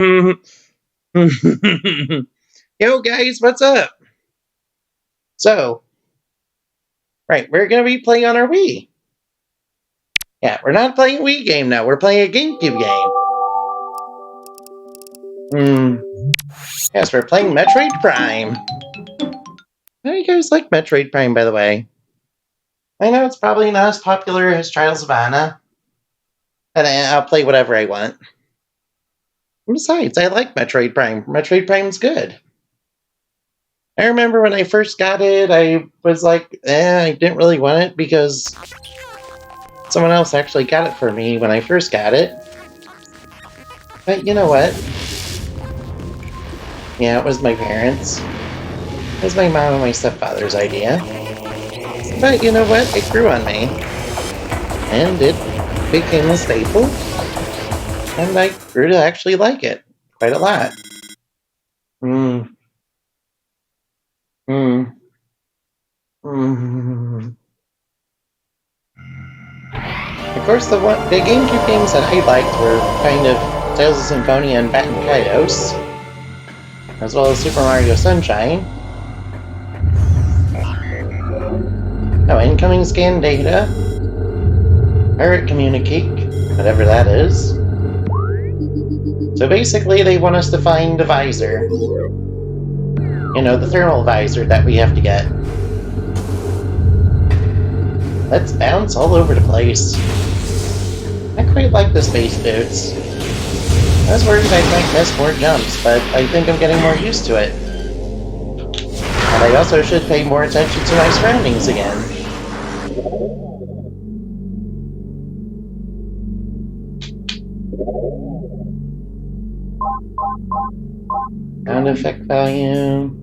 Yo, guys, what's up? So, right, we're gonna be playing on our Wii. Yeah, we're not playing a Wii game now. We're playing a GameCube game. Yes, we're playing Metroid Prime. How do you guys like Metroid Prime, by the way? I know it's probably not as popular as Trials of Anna, and I'll play whatever I want. Besides, I like Metroid Prime. Metroid Prime's good. I remember when I first got it, I was like, I didn't really want it because someone else actually got it for me when I first got it. But you know what? Yeah, it was my parents. It was my mom and my stepfather's idea. But you know what? It grew on me. And it became a staple. And I grew to actually like it quite a lot. Mm. Mm. Mm. Of course, the GameCube games that I liked were kind of Tales of Symphonia and Batten Kaitos, as well as Super Mario Sunshine. Oh, incoming scan data. Pirate communicate, whatever that is. So basically, they want us to find the visor. You know, the thermal visor that we have to get. Let's bounce all over the place. I quite like the space boots. I was worried I might miss more jumps, but I think I'm getting more used to it. And I also should pay more attention to my surroundings again. Sound effect volume.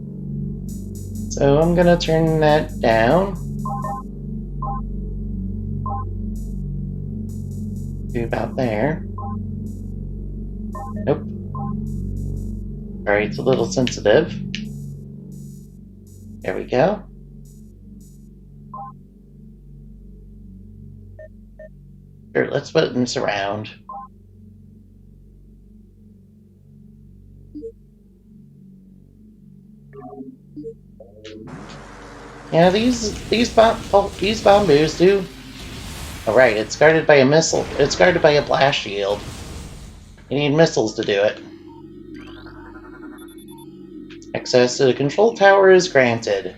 So I'm gonna turn that down to about there. Nope. Sorry, it's a little sensitive. There we go. Sure, let's put it in surround. Yeah, these bamboos do. Oh, right, it's guarded by a missile. It's guarded by a blast shield. You need missiles to do it. Access to the control tower is granted.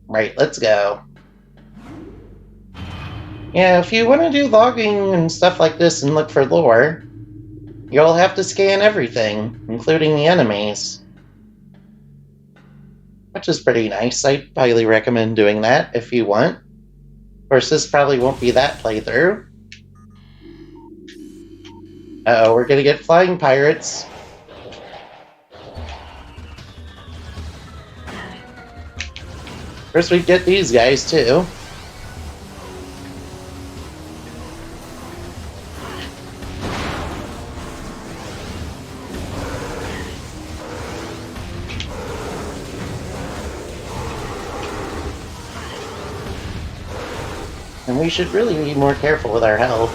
Right, let's go. Yeah, if you want to do logging and stuff like this and look for lore, you'll have to scan everything, including the enemies. Which is pretty nice. I highly recommend doing that if you want. Of course, this probably won't be that playthrough. Uh-oh, we're gonna get flying pirates. First we get these guys, too. And we should really be more careful with our health.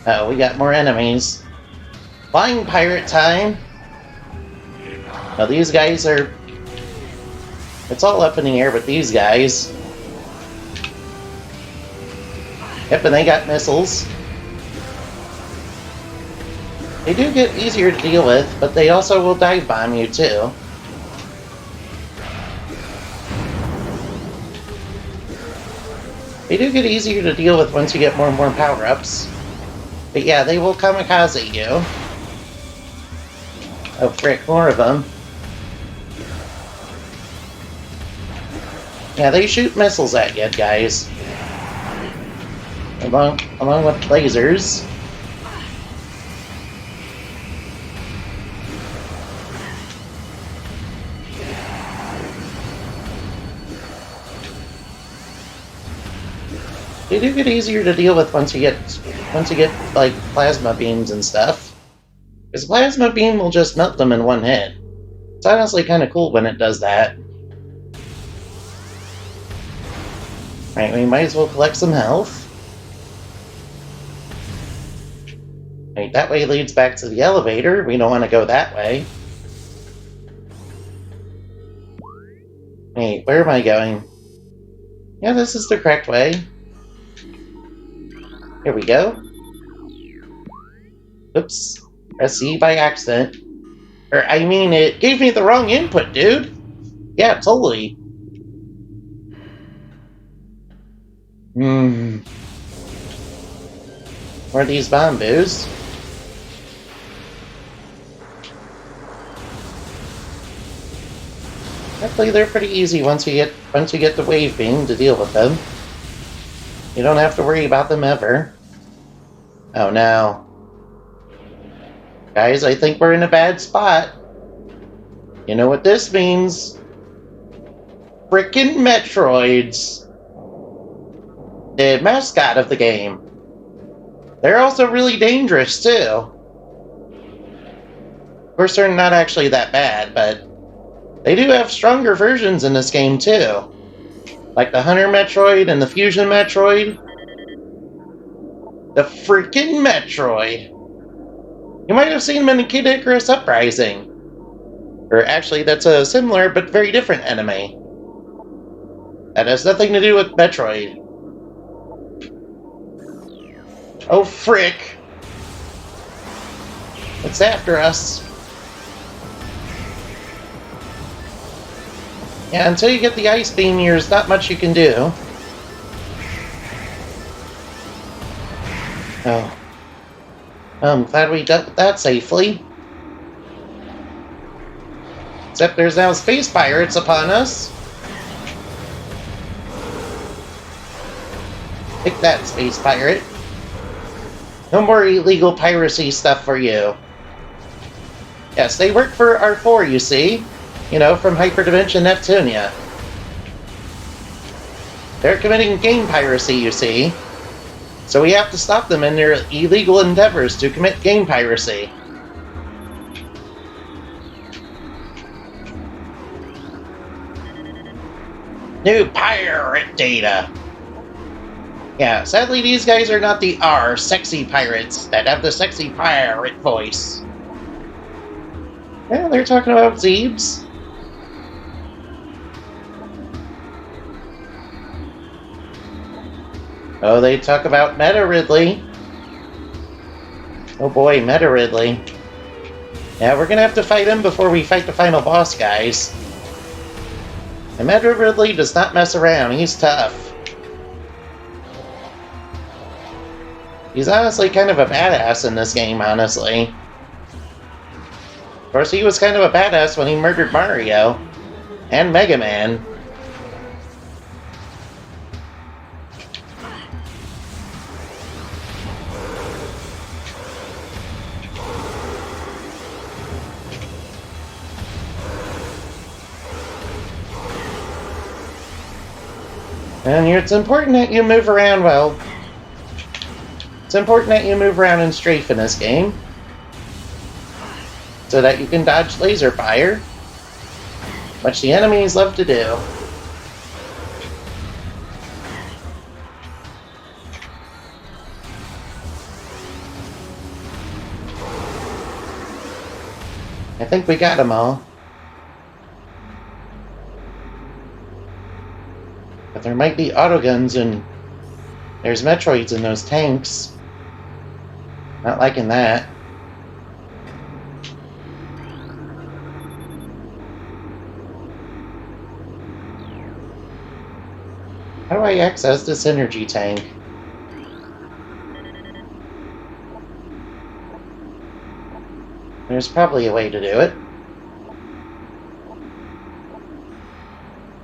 Oh, we got more enemies. Flying pirate time! Now these guys are... It's all up in the air with these guys. Yep, and they got missiles. They do get easier to deal with, but they also will dive bomb you too. They do get easier to deal with once you get more and more power-ups. But yeah, they will kamikaze you. Oh frick, more of them. Yeah, they shoot missiles at you, guys. Along with lasers. They do get easier to deal with once you get like plasma beams and stuff. Because plasma beam will just melt them in one hit. It's honestly kind of cool when it does that. Right, we might as well collect some health. Right, that way leads back to the elevator. We don't want to go that way. Wait, where am I going? Yeah, this is the correct way. Here we go. Oops. Press C by accident. Or, I mean, it gave me the wrong input, dude. Yeah, totally. Where are these bamboos? Actually, they're pretty easy once you get the wave beam to deal with them. You don't have to worry about them ever. Oh no. Guys, I think we're in a bad spot. You know what this means? Frickin' Metroids. The mascot of the game. They're also really dangerous, too. Of course, they're not actually that bad, but they do have stronger versions in this game, too. Like the Hunter Metroid and the Fusion Metroid. The freaking Metroid! You might have seen them in Kid Icarus Uprising. Or actually, that's a similar but very different enemy. That has nothing to do with Metroid. Oh, frick! It's after us. Yeah, until you get the ice beam, there's not much you can do. Oh. I'm glad we dealt that safely. Except there's now space pirates upon us. Take that, space pirate. No more illegal piracy stuff for you. Yes, they work for R4, you see. You know, from Hyperdimension Neptunia. They're committing game piracy, you see. So we have to stop them in their illegal endeavors to commit game piracy. New pirate data. Yeah, sadly these guys are not the R sexy pirates that have the sexy pirate voice. Yeah, they're talking about Zebes. Oh, they talk about Meta Ridley. Oh boy, Meta Ridley. Yeah, we're gonna have to fight him before we fight the final boss, guys. And Meta Ridley does not mess around, he's tough. He's honestly kind of a badass in this game, honestly. Of course, he was kind of a badass when he murdered Mario. And Mega Man. And it's important that you move around well. It's important that you move around and strafe in this game. So that you can dodge laser fire. Which the enemies love to do. I think we got them all. But there might be autoguns and there's Metroids in those tanks. Not liking that. How do I access this energy tank? There's probably a way to do it.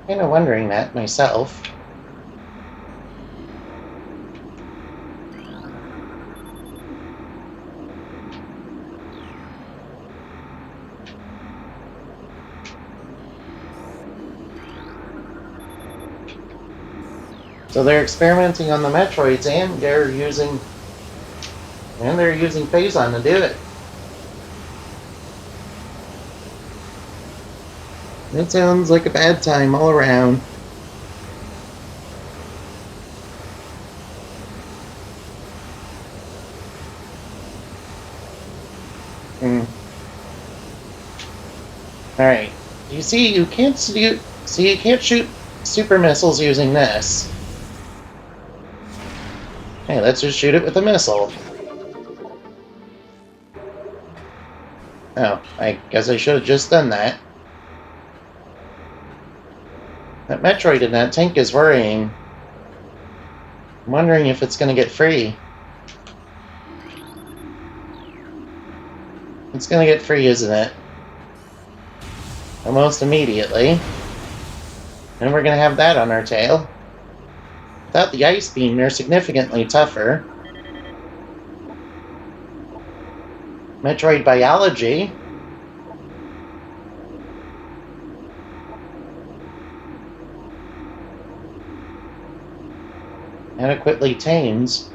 Kinda wondering that myself. So they're experimenting on the Metroids and they're using Phazon to do it. It sounds like a bad time all around. Hmm. Alright. You see, you can't see, you can't shoot super missiles using this. Hey, let's just shoot it with a missile. Oh, I guess I should have just done that. That Metroid in that tank is worrying. I'm wondering if it's going to get free. It's going to get free, isn't it? Almost immediately. And we're going to have that on our tail. Without the ice beam, they're significantly tougher. Metroid biology. Adequately tames.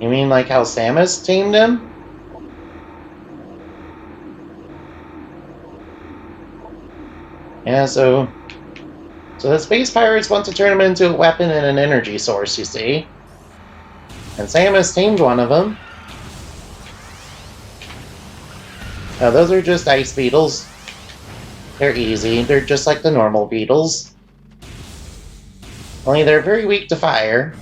You mean like how Samus tamed him? Yeah, so the space pirates want to turn him into a weapon and an energy source, you see. And Samus tamed one of them. Now, those are just ice beetles. They're easy. They're just like the normal beetles. Only they're very weak to fire.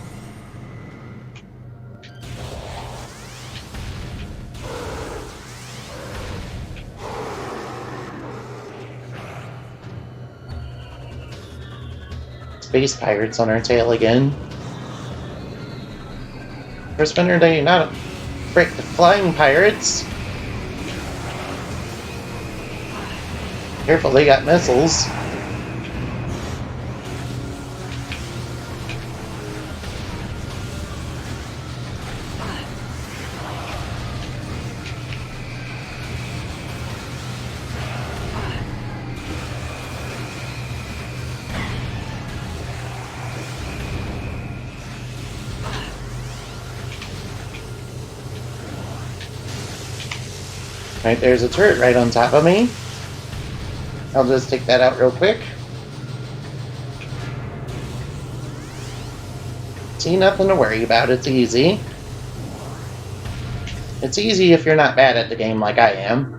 Space pirates on our tail again. First, when are they not frick the flying pirates? Careful, they got missiles. Right, there's a turret right on top of me. I'll just take that out real quick. See, nothing to worry about. It's easy. It's easy if you're not bad at the game like I am.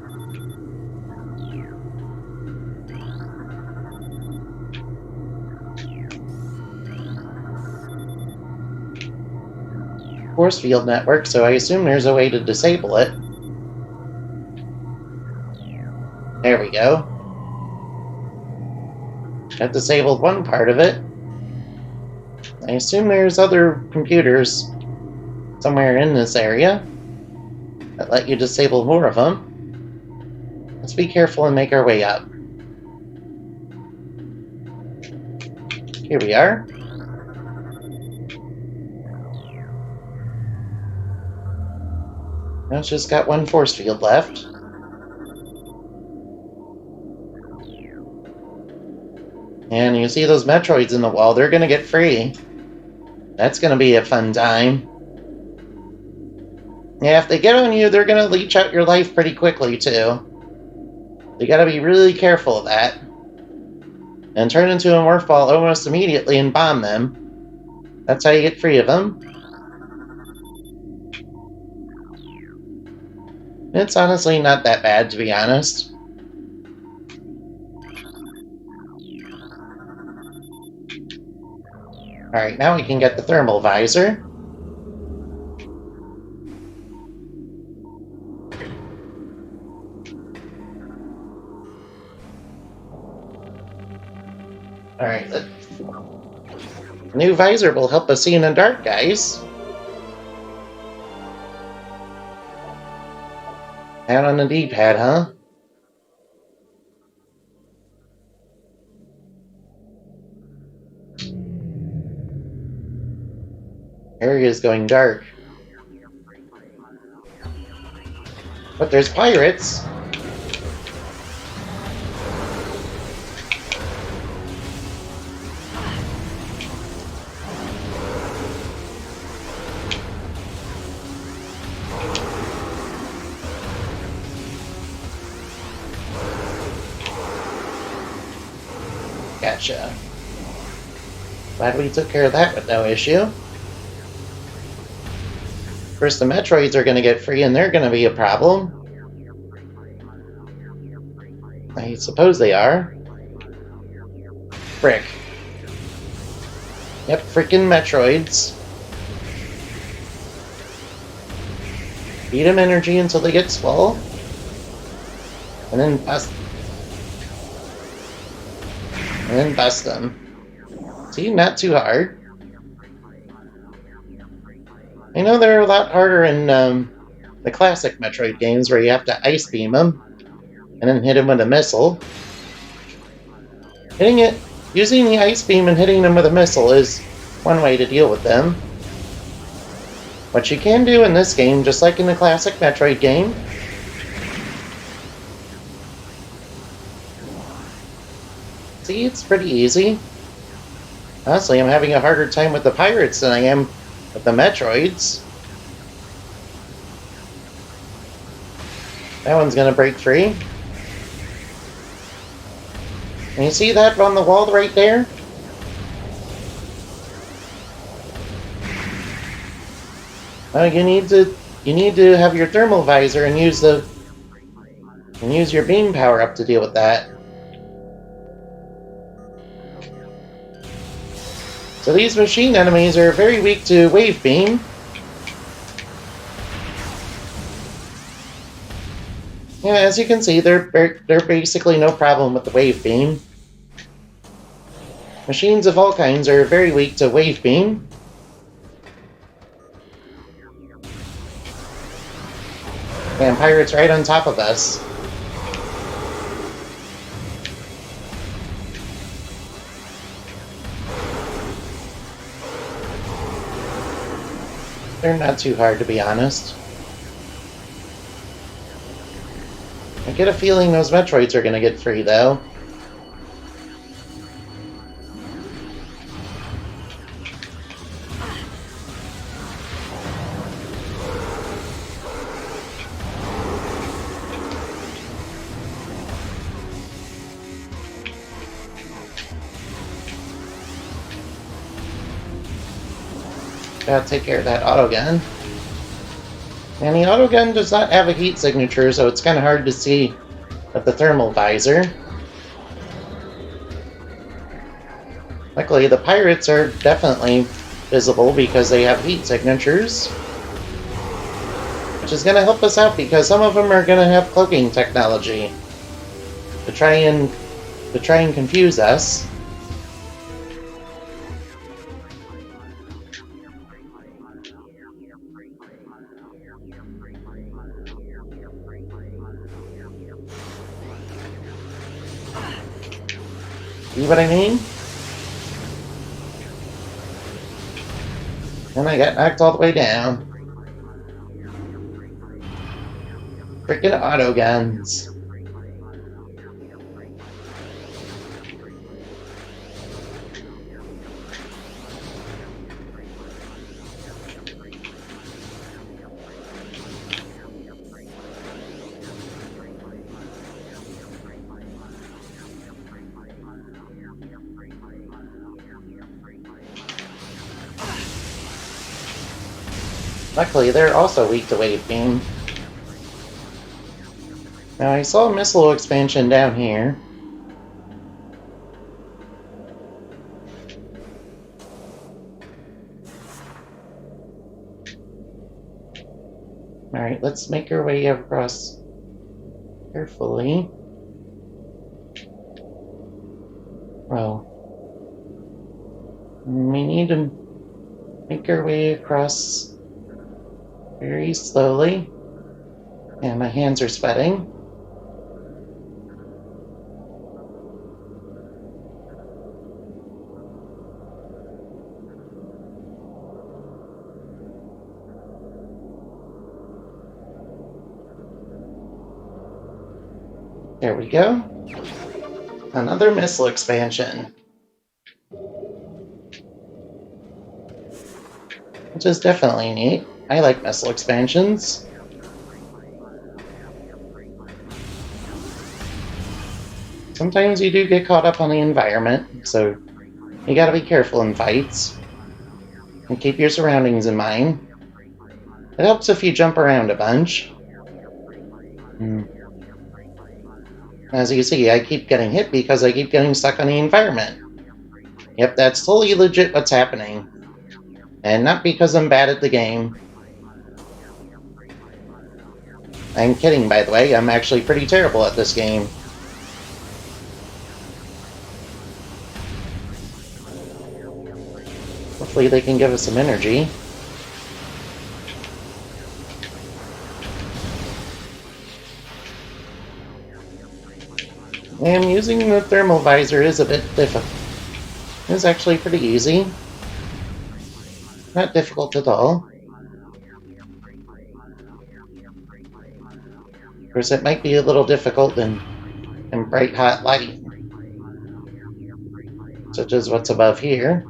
Force field network, so I assume there's a way to disable it. There we go. I've disabled one part of it. I assume there's other computers somewhere in this area that let you disable more of them. Let's be careful and make our way up. Here we are. Now it's just got one force field left. And you see those Metroids in the wall, they're gonna get free. That's gonna be a fun time. Yeah, if they get on you, they're gonna leech out your life pretty quickly, too. You gotta be really careful of that. And turn into a morph ball almost immediately and bomb them. That's how you get free of them. It's honestly not that bad, to be honest. Alright, now we can get the thermal visor. Alright, the new visor will help us see in the dark, guys. Down on the D-pad, huh? Area's going dark. But there's pirates! Gotcha. Glad we took care of that with no issue. First, the Metroids are going to get free, and they're going to be a problem. I suppose they are. Frick. Yep, freaking Metroids. Feed them energy until they get swell. And then bust. And then bust them. See, not too hard. I know they're a lot harder in the classic Metroid games where you have to ice beam them and then hit them with a missile. Using the ice beam and hitting them with a missile is one way to deal with them. What you can do in this game, just like in the classic Metroid game, see, it's pretty easy. Honestly, I'm having a harder time with the pirates than I am with the Metroids. That one's gonna break free. And you see that on the wall right there? You need to have your thermal visor and use your beam power up to deal with that. So these machine enemies are very weak to wave beam. Yeah, as you can see, they're basically no problem with the wave beam. Machines of all kinds are very weak to wave beam. And pirates right on top of us. They're not too hard, to be honest. I get a feeling those Metroids are going to get free, though. Gotta take care of that auto gun. And the auto gun does not have a heat signature, so it's kind of hard to see with the thermal visor. Luckily, the pirates are definitely visible because they have heat signatures. Which is going to help us out because some of them are going to have cloaking technology to try and confuse us. See what I mean? And I got knocked all the way down. Freaking auto guns. Luckily, they're also weak to wave beam. Now, I saw a missile expansion down here. Alright, let's make our way across carefully. Well, we need to make our way across very slowly. And my hands are sweating. There we go. Another missile expansion. Which is definitely neat. I like missile expansions. Sometimes you do get caught up on the environment, so you gotta be careful in fights. And keep your surroundings in mind. It helps if you jump around a bunch. As you see, I keep getting hit because I keep getting stuck on the environment. Yep, that's totally legit what's happening. And not because I'm bad at the game. I'm kidding, by the way. I'm actually pretty terrible at this game. Hopefully they can give us some energy. And using the thermal visor is a bit difficult. It's actually pretty easy. Not difficult at all. Of course, it might be a little difficult in bright hot light, such as what's above here.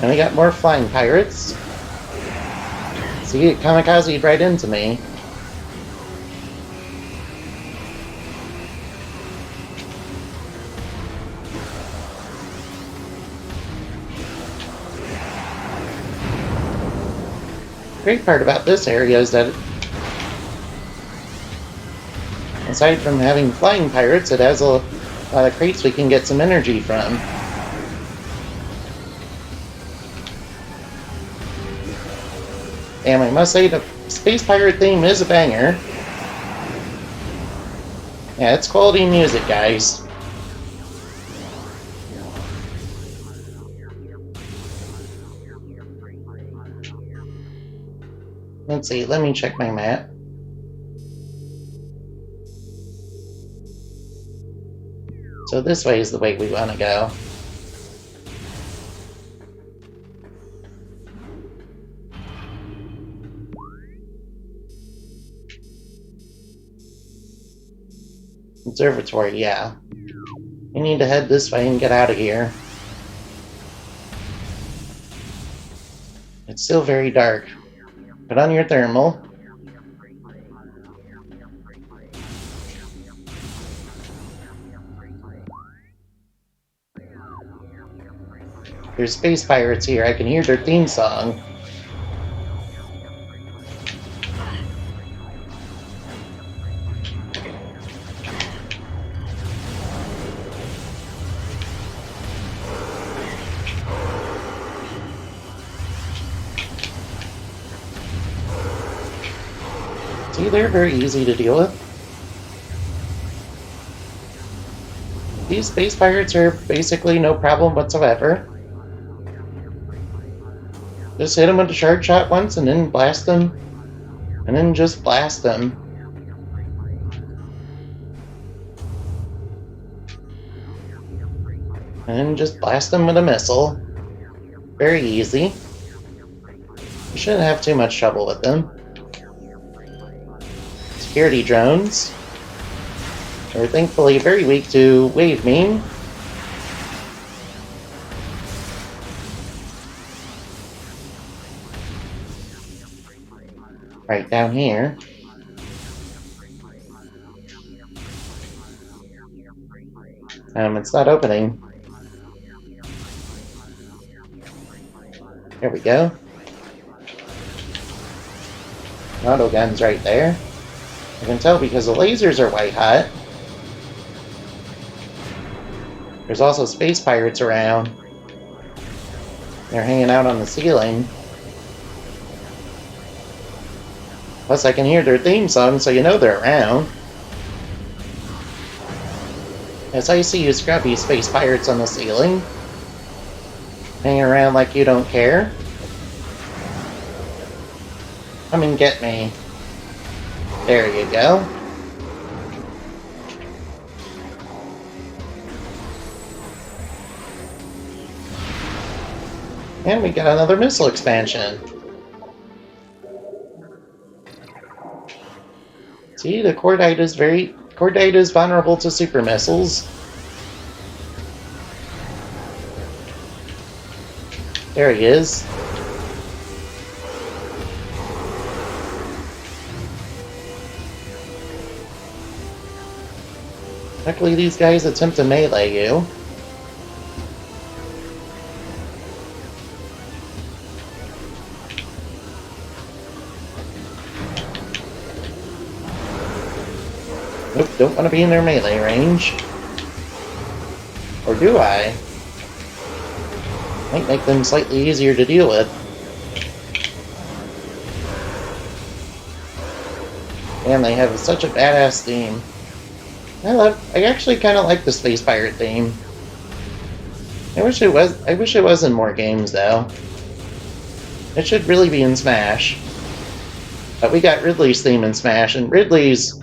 And we got more flying pirates. See, it kamikazed right into me. Great part about this area is that, aside from having flying pirates, it has a lot of crates we can get some energy from. And I must say, the Space Pirate theme is a banger. Yeah, it's quality music, guys. Let's see, let me check my map. So this way is the way we want to go. Observatory, yeah. We need to head this way and get out of here. It's still very dark. Put on your thermal. There's space pirates here. I can hear their theme song. See, they're very easy to deal with. These space pirates are basically no problem whatsoever. Just hit them with a shard shot once and then blast them. And then just blast them. And then just blast them with a missile. Very easy. You shouldn't have too much trouble with them. Security drones are thankfully very weak to wave beam. Right down here. It's not opening. There we go. Auto gun's right there. I can tell because the lasers are white hot. There's also space pirates around. They're hanging out on the ceiling. Plus I can hear their theme song, so you know they're around. Yes, I see you scrappy space pirates on the ceiling. Hanging around like you don't care. Come and get me. There you go. And we got another missile expansion. See, the Cordite is vulnerable to super missiles. There he is. Luckily, these guys attempt to melee you. Nope, don't want to be in their melee range. Or do I? Might make them slightly easier to deal with. Man, they have such a badass theme. I actually kind of like the Space Pirate theme. I wish it was in more games, though. It should really be in Smash. But we got Ridley's theme in Smash, and Ridley's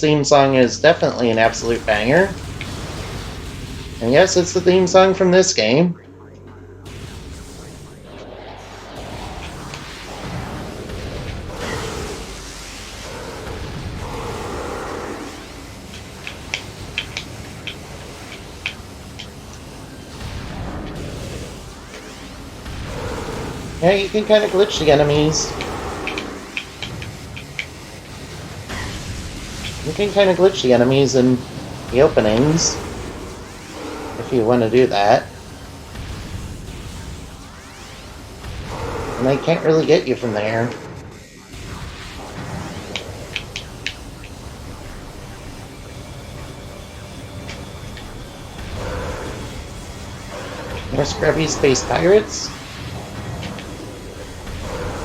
theme song is definitely an absolute banger. And yes, it's the theme song from this game. Yeah, you can kind of glitch the enemies. You can kind of glitch the enemies in the openings, if you want to do that. And they can't really get you from there. More scrubby space pirates?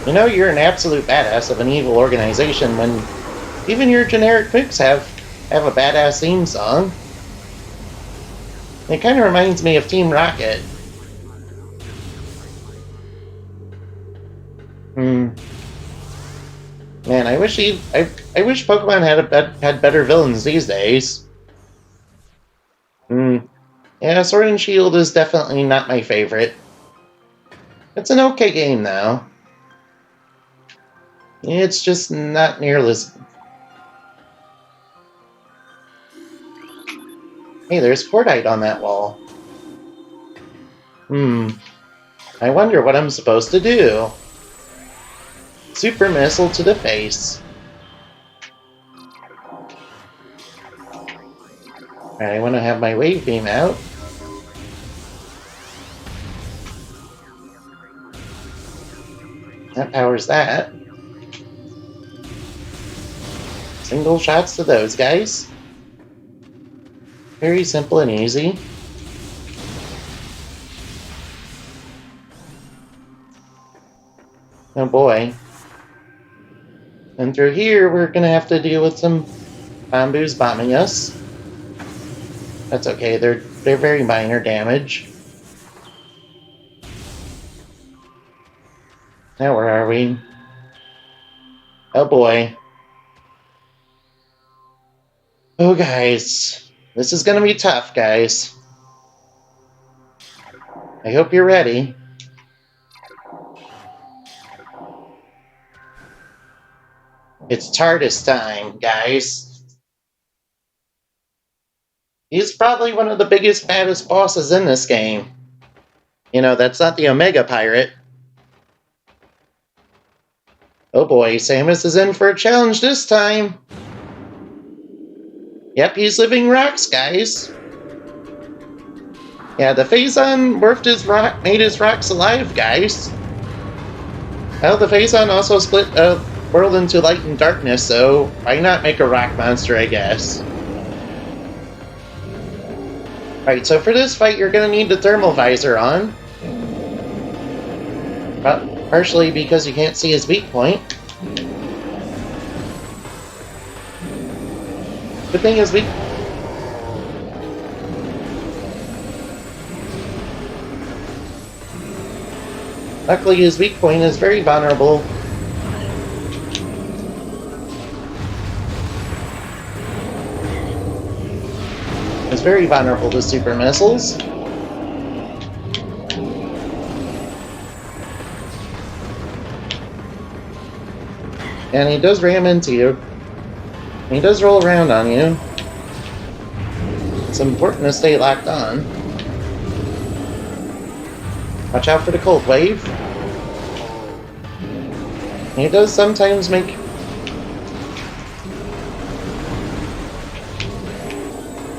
You know you're an absolute badass of an evil organization when even your generic mooks have a badass theme song. It kind of reminds me of Team Rocket. Man, I wish Pokemon had better villains these days. Yeah, Sword and Shield is definitely not my favorite. It's an okay game though. It's just not nearly as... Hey, there's Cordite on that wall. I wonder what I'm supposed to do. Super missile to the face. Alright, I want to have my wave beam out. That powers that. Single shots to those guys. Very simple and easy. Oh boy. And through here, we're gonna have to deal with some Bamboos bombing us. That's okay, they're very minor damage. Now where are we? Oh boy. Oh guys, this is gonna be tough, guys. I hope you're ready. It's Thardus time, guys. He's probably one of the biggest, baddest bosses in this game. You know, that's not the Omega Pirate. Oh boy, Samus is in for a challenge this time. Yep, he's living rocks, guys. Yeah, the Phazon made his rocks alive, guys. Well, the Phazon also split a world into light and darkness, so why not make a rock monster, I guess? Alright, so for this fight, you're gonna need the thermal visor on. Partially because you can't see his weak point. Good thing is luckily his weak point is very vulnerable. It's very vulnerable to super missiles. And he does ram into you. He does roll around on you. It's important to stay locked on. Watch out for the cold wave. He does sometimes make...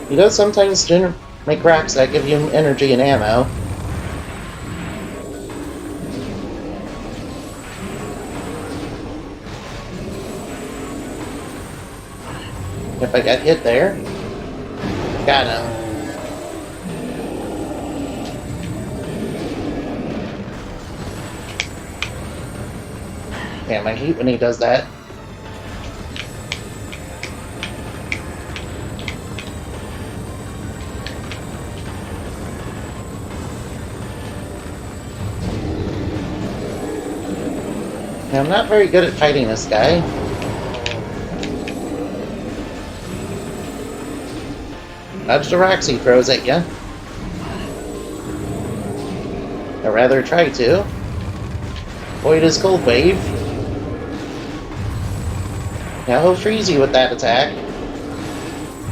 He does sometimes make rocks that give you energy and ammo. If I got hit there. Got him. Damn, I hate when he does that. Now, I'm not very good at fighting this guy. Dodge the rocks he throws at you. Or rather, try to. Avoid his cold wave. Now he'll freeze you with that attack.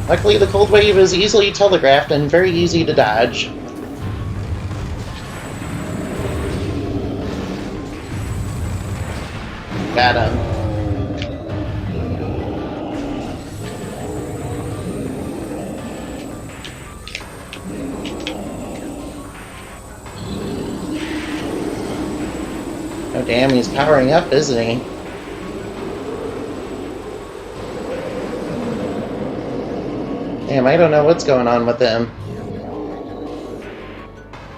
Luckily, the cold wave is easily telegraphed and very easy to dodge. Got him. Oh damn, he's powering up, isn't he? Damn, I don't know what's going on with him.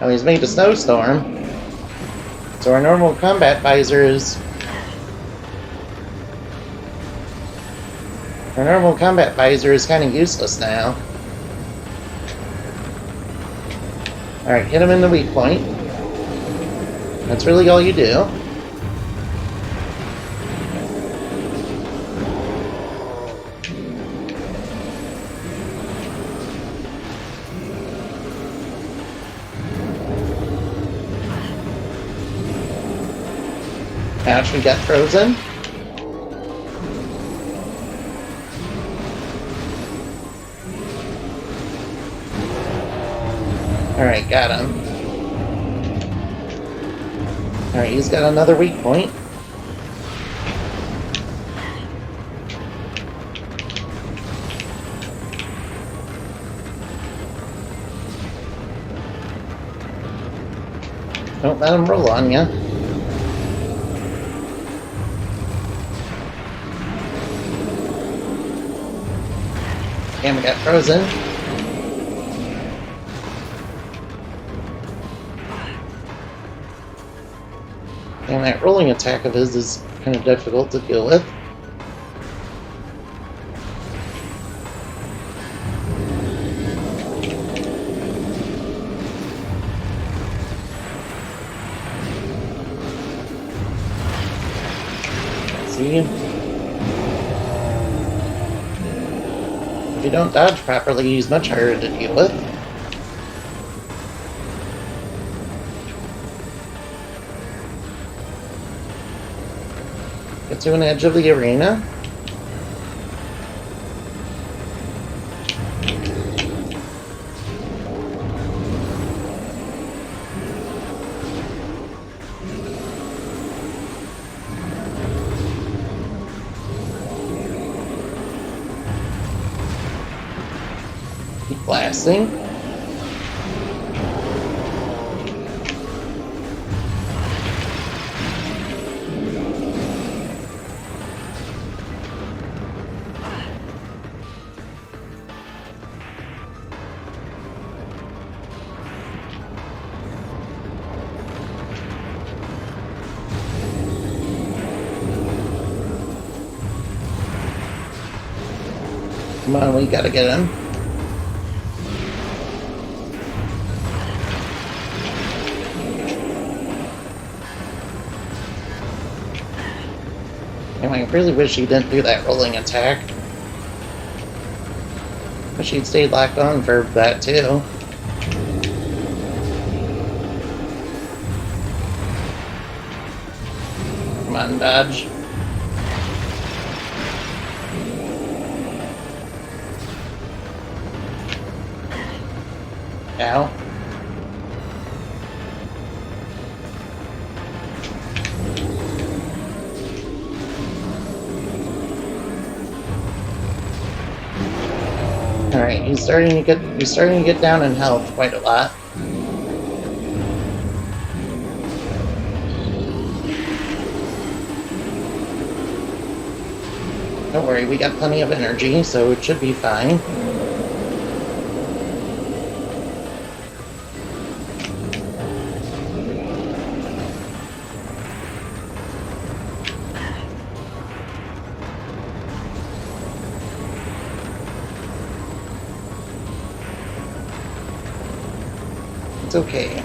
Oh, he's made a snowstorm. So our normal combat visor is... Our normal combat visor is kind of useless now. Alright, hit him in the weak point. That's really all you do. Ouch, we got frozen. Alright, got him. Alright, he's got another weak point. Don't let him roll on ya. Damn, we got frozen. And that rolling attack of his is kind of difficult to deal with. See? If you don't dodge properly, he's much harder to deal with. Get to an edge of the arena. Keep blasting. Come on, we gotta get him. And I really wish he didn't do that rolling attack. Wish he'd stayed locked on for that too. Come on, dodge. Ow. Alright, he's starting to get down in health quite a lot. Don't worry, we got plenty of energy, so it should be fine. It's okay.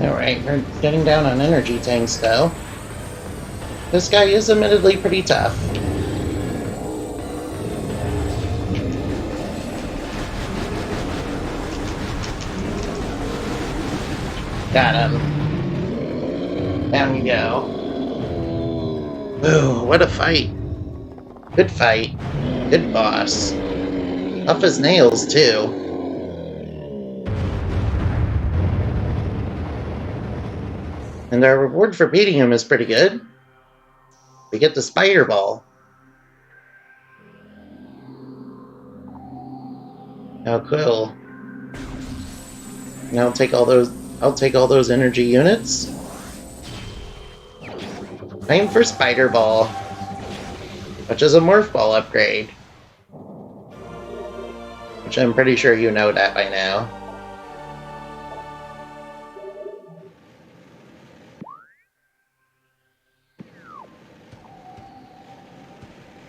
Alright, we're getting down on energy tanks, though. This guy is admittedly pretty tough. Got him. Down you go. Ooh, what a fight. Good fight. Good boss. Tough as nails, too. And our reward for beating him is pretty good. We get the spider ball. Oh, cool. And I'll take all those energy units. Time for spider ball, which is a morph ball upgrade. Which I'm pretty sure you know that by now.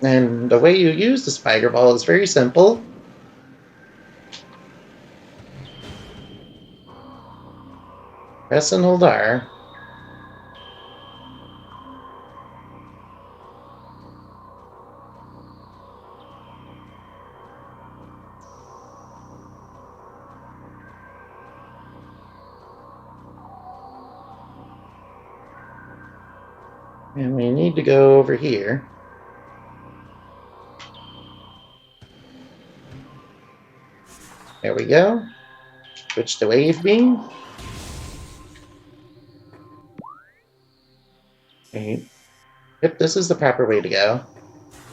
And the way you use the spider ball is very simple. Press and hold R. And we need to go over here. There we go. Switch to wave beam. Okay. Yep, this is the proper way to go.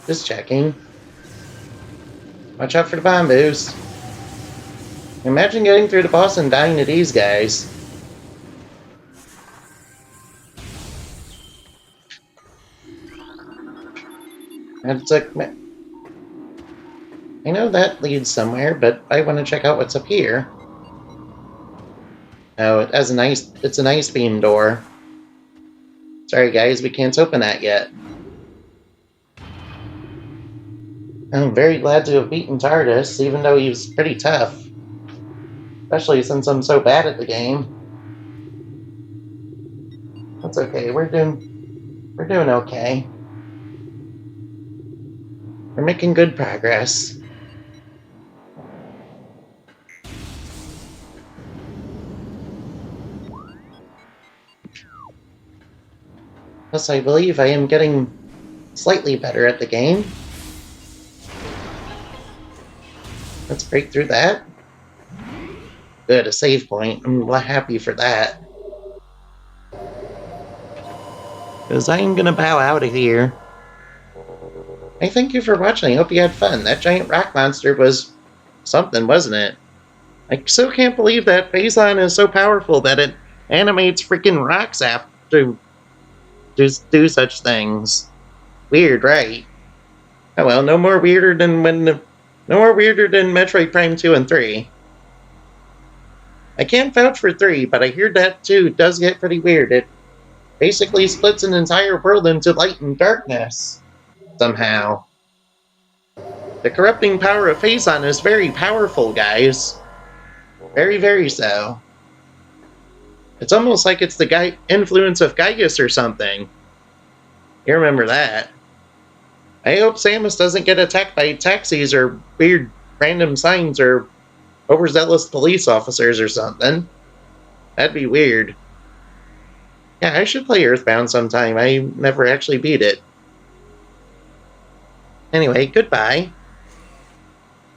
Just checking. Watch out for the bomb boost. Imagine getting through the boss and dying to these guys. That's like, I know that leads somewhere, but I want to check out what's up here. Oh, it's an ice beam door. Sorry guys, we can't open that yet. I'm very glad to have beaten Thardus, even though he was pretty tough. Especially since I'm so bad at the game. That's okay, we're doing okay. We're making good progress. Plus, I believe I am getting slightly better at the game. Let's break through that. Good, a save point. I'm happy for that. Because I am going to bow out of here. I thank you for watching. I hope you had fun. That giant rock monster was something, wasn't it? I still can't believe that Phazon is so powerful that it animates freaking rocks after do such things. Weird, right? Oh well, no more weirder than Metroid Prime 2 and 3. I can't vouch for 3, but I hear that 2 does get pretty weird. It basically splits an entire world into light and darkness. Somehow. The corrupting power of Phazon is very powerful, guys. Very, very so. It's almost like it's the influence of Gygus or something. You remember that. I hope Samus doesn't get attacked by taxis or weird random signs or overzealous police officers or something. That'd be weird. Yeah, I should play Earthbound sometime. I never actually beat it. Anyway, goodbye.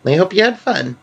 I hope you had fun.